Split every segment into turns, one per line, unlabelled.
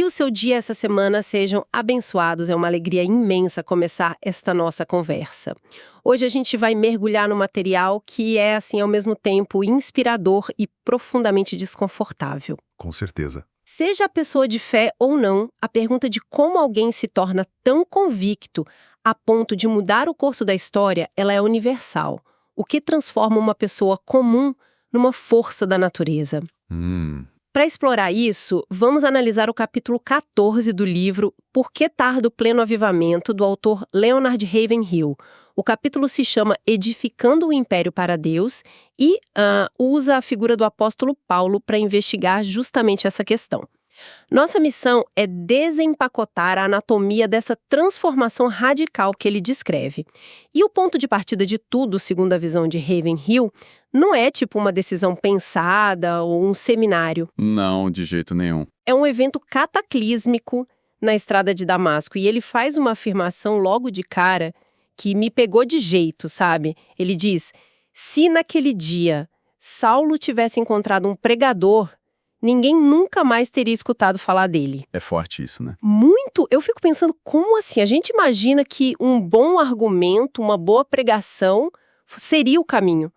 o seu dia essa semana sejam abençoados. É uma alegria imensa começar esta nossa conversa. Hoje a gente vai mergulhar no material que é, assim, ao mesmo tempo inspirador e profundamente desconfortável.
Com certeza.
Seja a pessoa de fé ou não, a pergunta de como alguém se torna tão convicto a ponto de mudar o curso da história, ela é universal. O que transforma uma pessoa comum numa força da natureza? Para explorar isso, vamos analisar o capítulo 14 do livro Por que Tarda o Pleno Avivamento, do autor Leonard Ravenhill. O capítulo se chama Edificando o Império para Deus e usa a figura do apóstolo Paulo para investigar justamente essa questão. Nossa missão é desempacotar a anatomia dessa transformação radical que ele descreve. E o ponto de partida de tudo, segundo a visão de Ravenhill, não é tipo uma decisão pensada ou um seminário.
Não, de jeito nenhum.
É um evento cataclísmico na estrada de Damasco. E ele faz uma afirmação logo de cara que me pegou de jeito, sabe? Ele diz, se naquele dia Saulo tivesse encontrado um pregador, ninguém nunca mais teria escutado falar dele.
É forte isso, né?
Muito. Eu fico pensando, como assim? A gente imagina que um bom argumento, uma boa pregação seria o caminho.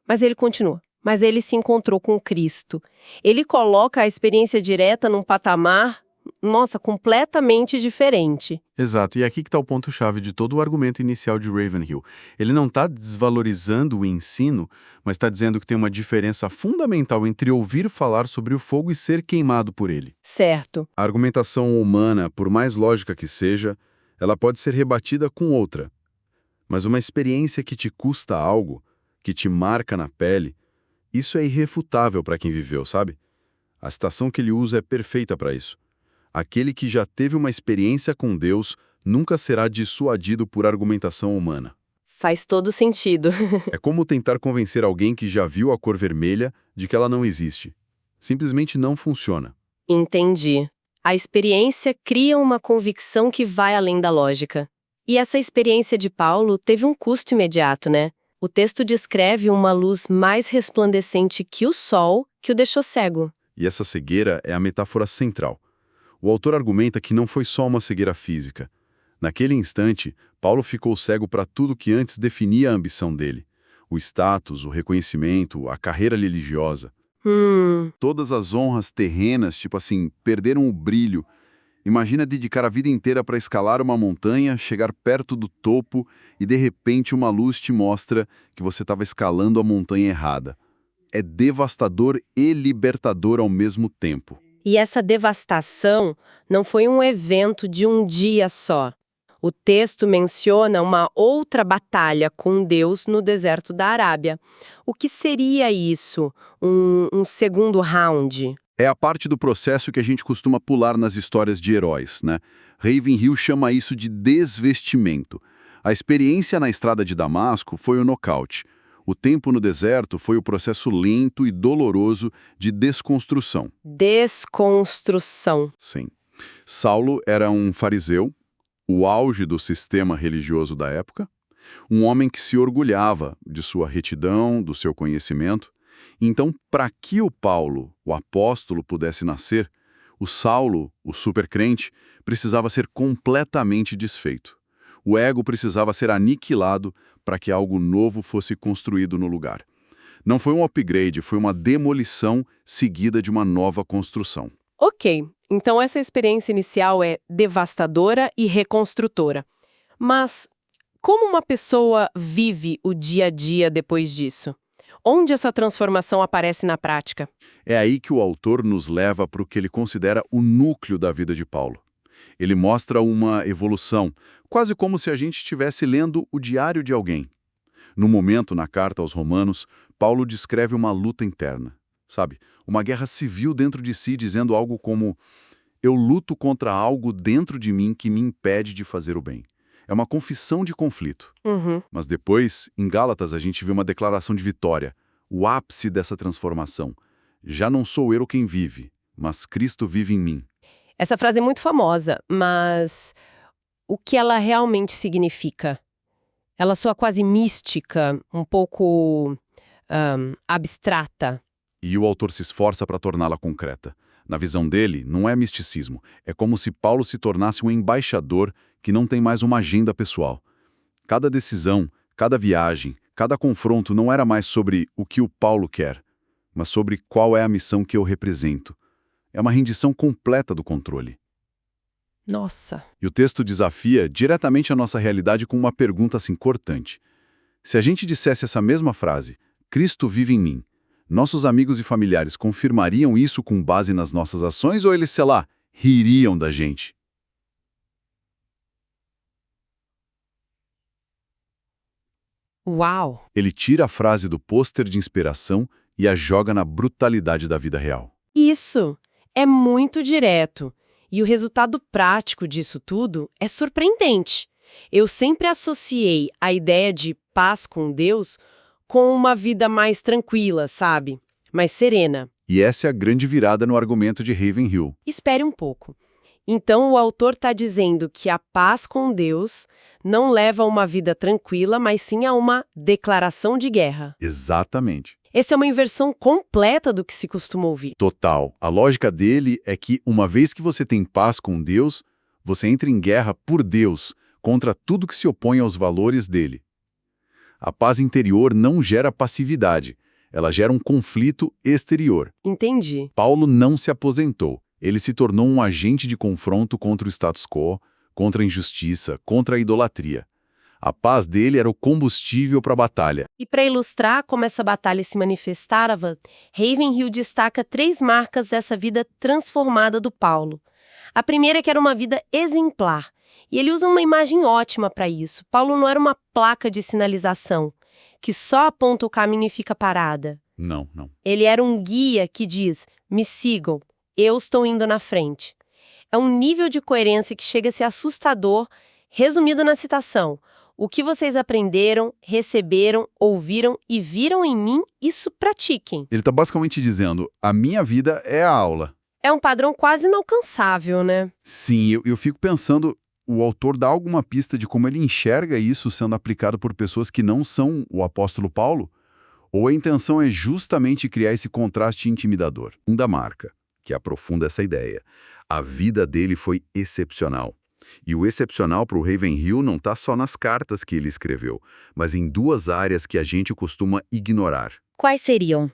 Mas ele continua. Mas ele se encontrou com Cristo. Ele coloca a experiência direta num patamar, nossa, completamente diferente.
Exato, e aqui que está o ponto-chave de todo o argumento inicial de Ravenhill. Ele não está desvalorizando o ensino, mas está dizendo que tem uma diferença fundamental entre ouvir falar sobre o fogo e ser queimado por ele.
Certo.
A argumentação humana, por mais lógica que seja, ela pode ser rebatida com outra. Mas uma experiência que te custa algo, que te marca na pele, isso é irrefutável para quem viveu, sabe? A citação que ele usa é perfeita para isso. Aquele que já teve uma experiência com Deus nunca será dissuadido por argumentação humana.
Faz todo sentido.
É como tentar convencer alguém que já viu a cor vermelha de que ela não existe. Simplesmente não funciona.
Entendi. A experiência cria uma convicção que vai além da lógica. E essa experiência de Paulo teve um custo imediato, né? O texto descreve uma luz mais resplandecente que o sol que o deixou cego.
E essa cegueira é a metáfora central. O autor argumenta que não foi só uma cegueira física. Naquele instante, Paulo ficou cego para tudo que antes definia a ambição dele. O status, o reconhecimento, a carreira religiosa. Todas as honras terrenas, tipo assim, perderam o brilho. Imagina dedicar a vida inteira para escalar uma montanha, chegar perto do topo e de repente uma luz te mostra que você estava escalando a montanha errada. É devastador e libertador ao mesmo tempo.
E essa devastação não foi um evento de um dia só. O texto menciona uma outra batalha com Deus no deserto da Arábia. O que seria isso? Um segundo round?
É a parte do processo que a gente costuma pular nas histórias de heróis, né? Ravenhill chama isso de desvestimento. A experiência na estrada de Damasco foi o nocaute. O tempo no deserto foi o processo lento e doloroso de desconstrução.
Desconstrução.
Sim. Saulo era um fariseu, o auge do sistema religioso da época, um homem que se orgulhava de sua retidão, do seu conhecimento. Então, para que o Paulo, o apóstolo, pudesse nascer, o Saulo, o supercrente, precisava ser completamente desfeito. O ego precisava ser aniquilado para que algo novo fosse construído no lugar. Não foi um upgrade, foi uma demolição seguida de uma nova construção.
Ok, então essa experiência inicial é devastadora e reconstrutora. Mas como uma pessoa vive o dia a dia depois disso? Onde essa transformação aparece na prática?
É aí que o autor nos leva para o que ele considera o núcleo da vida de Paulo. Ele mostra uma evolução, quase como se a gente estivesse lendo o diário de alguém. No momento, na carta aos Romanos, Paulo descreve uma luta interna, sabe? Uma guerra civil dentro de si, dizendo algo como: eu luto contra algo dentro de mim que me impede de fazer o bem. É uma confissão de conflito. Mas depois, em Gálatas, a gente vê uma declaração de vitória, o ápice dessa transformação. Já não sou eu quem vive, mas Cristo vive em mim.
Essa frase é muito famosa, mas o que ela realmente significa? Ela soa quase mística, um pouco abstrata.
E o autor se esforça para torná-la concreta. Na visão dele, não é misticismo. É como se Paulo se tornasse um embaixador que não tem mais uma agenda pessoal. Cada decisão, cada viagem, cada confronto não era mais sobre o que o Paulo quer, mas sobre qual é a missão que eu represento. É uma rendição completa do controle.
Nossa!
E o texto desafia diretamente a nossa realidade com uma pergunta assim cortante. Se a gente dissesse essa mesma frase, Cristo vive em mim, nossos amigos e familiares confirmariam isso com base nas nossas ações ou eles, sei lá, ririam da gente?
Uau!
Ele tira a frase do pôster de inspiração e a joga na brutalidade da vida real.
Isso! É muito direto. E o resultado prático disso tudo é surpreendente. Eu sempre associei a ideia de paz com Deus com uma vida mais tranquila, sabe? Mais serena.
E essa é a grande virada no argumento de Ravenhill.
Espere um pouco. Então o autor está dizendo que a paz com Deus não leva a uma vida tranquila, mas sim a uma declaração de guerra.
Exatamente.
Essa é uma inversão completa do que se costuma ouvir.
Total. A lógica dele é que, uma vez que você tem paz com Deus, você entra em guerra por Deus, contra tudo que se opõe aos valores dele. A paz interior não gera passividade, ela gera um conflito exterior.
Entendi.
Paulo não se aposentou. Ele se tornou um agente de confronto contra o status quo, contra a injustiça, contra a idolatria. A paz dele era o combustível para a batalha.
E para ilustrar como essa batalha se manifestava, Ravenhill destaca 3 marcas dessa vida transformada do Paulo. A primeira é que era uma vida exemplar, e ele usa uma imagem ótima para isso. Paulo não era uma placa de sinalização, que só aponta o caminho e fica parada.
Não.
Ele era um guia que diz, me sigam, eu estou indo na frente. É um nível de coerência que chega a ser assustador, resumido na citação. O que vocês aprenderam, receberam, ouviram e viram em mim, isso pratiquem.
Ele está basicamente dizendo, a minha vida é a aula.
É um padrão quase inalcançável, né?
Sim, eu fico pensando, o autor dá alguma pista de como ele enxerga isso sendo aplicado por pessoas que não são o apóstolo Paulo? Ou a intenção é justamente criar esse contraste intimidador? Da marca, que aprofunda essa ideia. A vida dele foi excepcional. E o excepcional para o Ravenhill não está só nas cartas que ele escreveu, mas em 2 áreas que a gente costuma ignorar.
Quais seriam?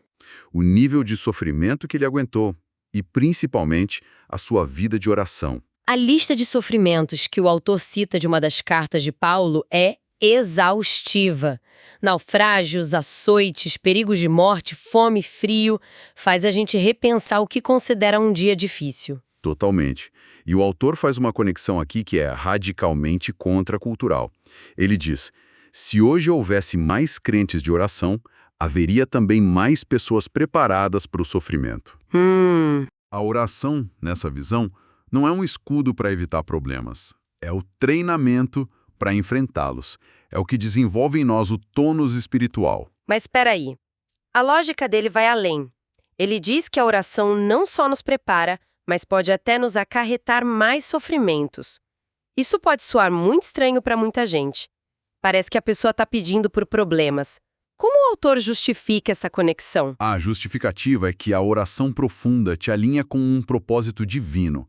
O nível de sofrimento que ele aguentou e, principalmente, a sua vida de oração.
A lista de sofrimentos que o autor cita de uma das cartas de Paulo é exaustiva. Naufrágios, açoites, perigos de morte, fome, frio, faz a gente repensar o que considera um dia difícil.
Totalmente. E o autor faz uma conexão aqui que é radicalmente contracultural. Ele diz, se hoje houvesse mais crentes de oração, haveria também mais pessoas preparadas para o sofrimento. A oração, nessa visão, não é um escudo para evitar problemas. É o treinamento para enfrentá-los. É o que desenvolve em nós o tônus espiritual.
Mas espera aí. A lógica dele vai além. Ele diz que a oração não só nos prepara, mas pode até nos acarretar mais sofrimentos. Isso pode soar muito estranho para muita gente. Parece que a pessoa está pedindo por problemas. Como o autor justifica essa conexão?
A justificativa é que a oração profunda te alinha com um propósito divino.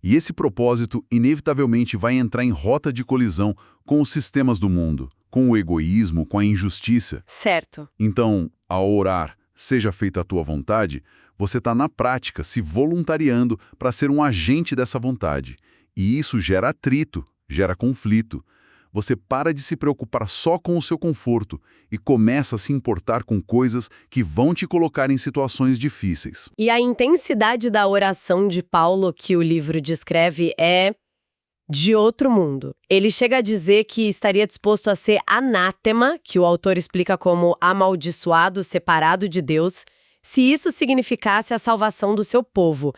E esse propósito, inevitavelmente, vai entrar em rota de colisão com os sistemas do mundo, com o egoísmo, com a injustiça.
Certo.
Então, ao orar, seja feita a tua vontade, você está na prática se voluntariando para ser um agente dessa vontade. E isso gera atrito, gera conflito. Você para de se preocupar só com o seu conforto e começa a se importar com coisas que vão te colocar em situações difíceis.
E a intensidade da oração de Paulo que o livro descreve é de outro mundo. Ele chega a dizer que estaria disposto a ser anátema, que o autor explica como amaldiçoado, separado de Deus, se isso significasse a salvação do seu povo.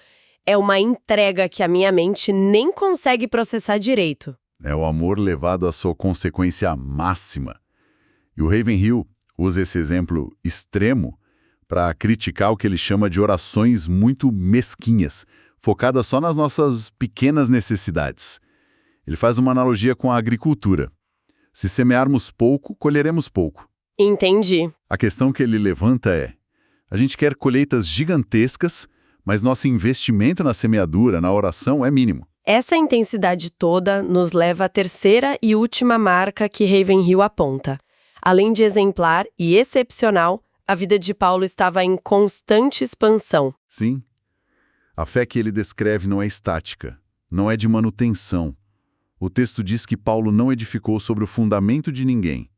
É uma entrega que a minha mente nem consegue processar direito.
É o amor levado à sua consequência máxima. E o Ravenhill usa esse exemplo extremo para criticar o que ele chama de orações muito mesquinhas, focadas só nas nossas pequenas necessidades. Ele faz uma analogia com a agricultura. Se semearmos pouco, colheremos pouco.
Entendi.
A questão que ele levanta é: a gente quer colheitas gigantescas, mas nosso investimento na semeadura, na oração, é mínimo.
Essa intensidade toda nos leva à terceira e última marca que Ravenhill aponta. Além de exemplar e excepcional, a vida de Paulo estava em constante expansão.
Sim. A fé que ele descreve não é estática, não é de manutenção. O texto diz que Paulo não edificou sobre o fundamento de ninguém.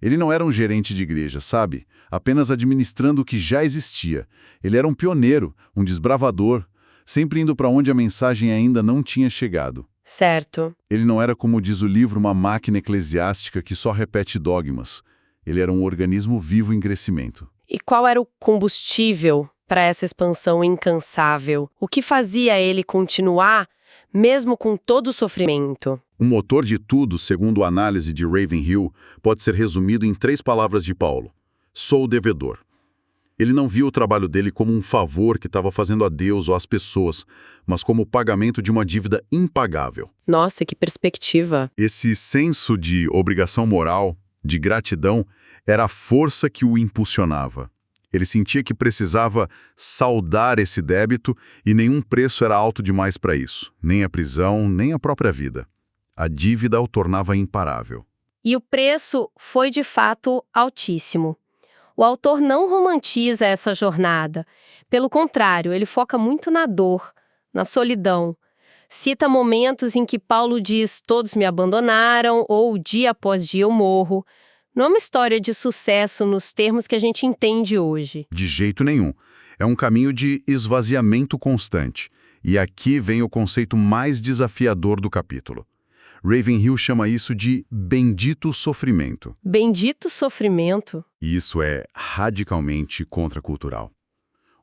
Ele não era um gerente de igreja, sabe? Apenas administrando o que já existia. Ele era um pioneiro, um desbravador, sempre indo para onde a mensagem ainda não tinha chegado.
Certo.
Ele não era, como diz o livro, uma máquina eclesiástica que só repete dogmas. Ele era um organismo vivo em crescimento.
E qual era o combustível para essa expansão incansável? O que fazia ele continuar, mesmo com todo o sofrimento?
O motor de tudo, segundo a análise de Ravenhill, pode ser resumido em 3 palavras de Paulo. Sou devedor. Ele não viu o trabalho dele como um favor que estava fazendo a Deus ou às pessoas, mas como o pagamento de uma dívida impagável.
Nossa, que perspectiva!
Esse senso de obrigação moral, de gratidão, era a força que o impulsionava. Ele sentia que precisava saldar esse débito e nenhum preço era alto demais para isso, nem a prisão, nem a própria vida. A dívida o tornava imparável.
E o preço foi de fato altíssimo. O autor não romantiza essa jornada. Pelo contrário, ele foca muito na dor, na solidão. Cita momentos em que Paulo diz: todos me abandonaram, ou dia após dia eu morro. Não é uma história de sucesso nos termos que a gente entende hoje.
De jeito nenhum. É um caminho de esvaziamento constante. E aqui vem o conceito mais desafiador do capítulo. Ravenhill chama isso de bendito sofrimento.
Bendito sofrimento?
E isso é radicalmente contracultural.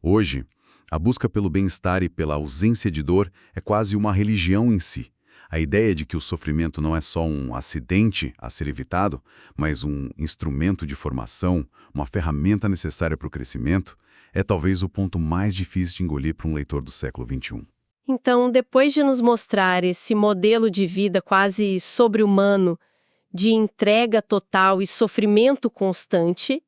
Hoje, a busca pelo bem-estar e pela ausência de dor é quase uma religião em si. A ideia de que o sofrimento não é só um acidente a ser evitado, mas um instrumento de formação, uma ferramenta necessária para o crescimento, é talvez o ponto mais difícil de engolir para um leitor do século XXI.
Então, depois de nos mostrar esse modelo de vida quase sobre-humano, de entrega total e sofrimento constante,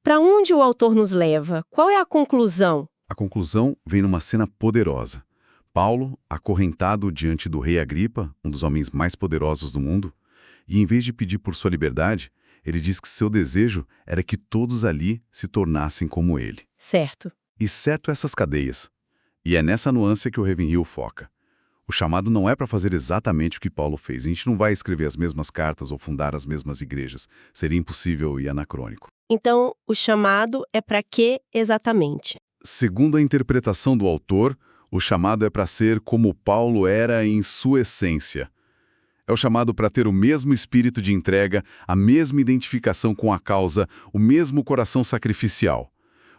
para onde o autor nos leva? Qual é a conclusão?
A conclusão vem numa cena poderosa. Paulo, acorrentado diante do rei Agripa, um dos homens mais poderosos do mundo, e em vez de pedir por sua liberdade, ele diz que seu desejo era que todos ali se tornassem como ele.
Certo.
Exceto essas cadeias. E é nessa nuance que o Ravenhill foca. O chamado não é para fazer exatamente o que Paulo fez. A gente não vai escrever as mesmas cartas ou fundar as mesmas igrejas. Seria impossível e anacrônico.
Então, o chamado é para quê exatamente?
Segundo a interpretação do autor, o chamado é para ser como Paulo era em sua essência. É o chamado para ter o mesmo espírito de entrega, a mesma identificação com a causa, o mesmo coração sacrificial.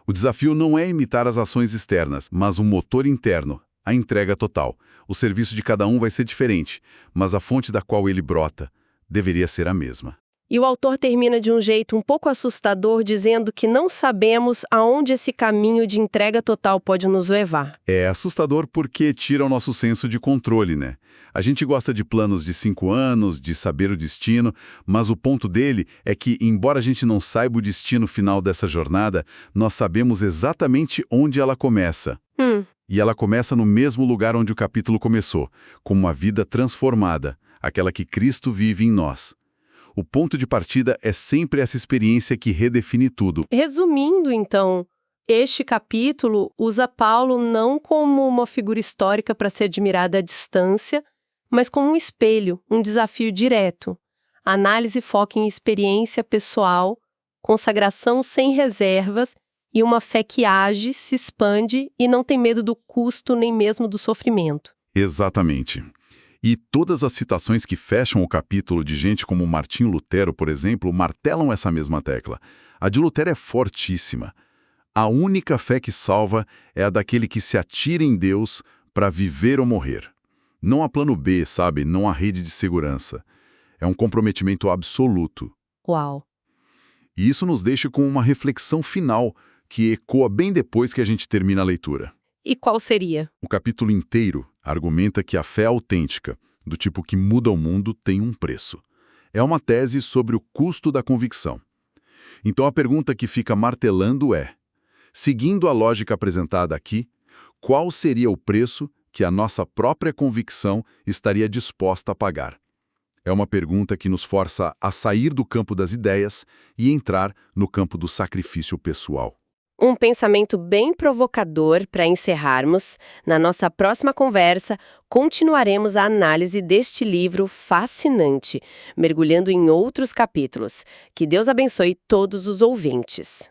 O desafio não é imitar as ações externas, mas um motor interno, a entrega total. O serviço de cada um vai ser diferente, mas a fonte da qual ele brota deveria ser a mesma.
E o autor termina de um jeito um pouco assustador, dizendo que não sabemos aonde esse caminho de entrega total pode nos levar.
É assustador porque tira o nosso senso de controle, né? A gente gosta de planos de 5 anos, de saber o destino, mas o ponto dele é que, embora a gente não saiba o destino final dessa jornada, nós sabemos exatamente onde ela começa. E ela começa no mesmo lugar onde o capítulo começou, com uma vida transformada, aquela que Cristo vive em nós. O ponto de partida é sempre essa experiência que redefine tudo.
Resumindo, então, este capítulo usa Paulo não como uma figura histórica para ser admirada à distância, mas como um espelho, um desafio direto. A análise foca em experiência pessoal, consagração sem reservas e uma fé que age, se expande e não tem medo do custo nem mesmo do sofrimento.
Exatamente. E todas as citações que fecham o capítulo de gente como Martinho Lutero, por exemplo, martelam essa mesma tecla. A de Lutero é fortíssima. A única fé que salva é a daquele que se atira em Deus para viver ou morrer. Não há plano B, sabe? Não há rede de segurança. É um comprometimento absoluto.
Uau!
E isso nos deixa com uma reflexão final que ecoa bem depois que a gente termina a leitura.
E qual seria?
O capítulo inteiro argumenta que a fé autêntica, do tipo que muda o mundo, tem um preço. É uma tese sobre o custo da convicção. Então a pergunta que fica martelando é: seguindo a lógica apresentada aqui, Qual seria o preço que a nossa própria convicção estaria disposta a pagar? É uma pergunta que nos força a sair do campo das ideias e entrar no campo do sacrifício pessoal.
Um pensamento bem provocador para encerrarmos. Na nossa próxima conversa, continuaremos a análise deste livro fascinante, mergulhando em outros capítulos. Que Deus abençoe todos os ouvintes.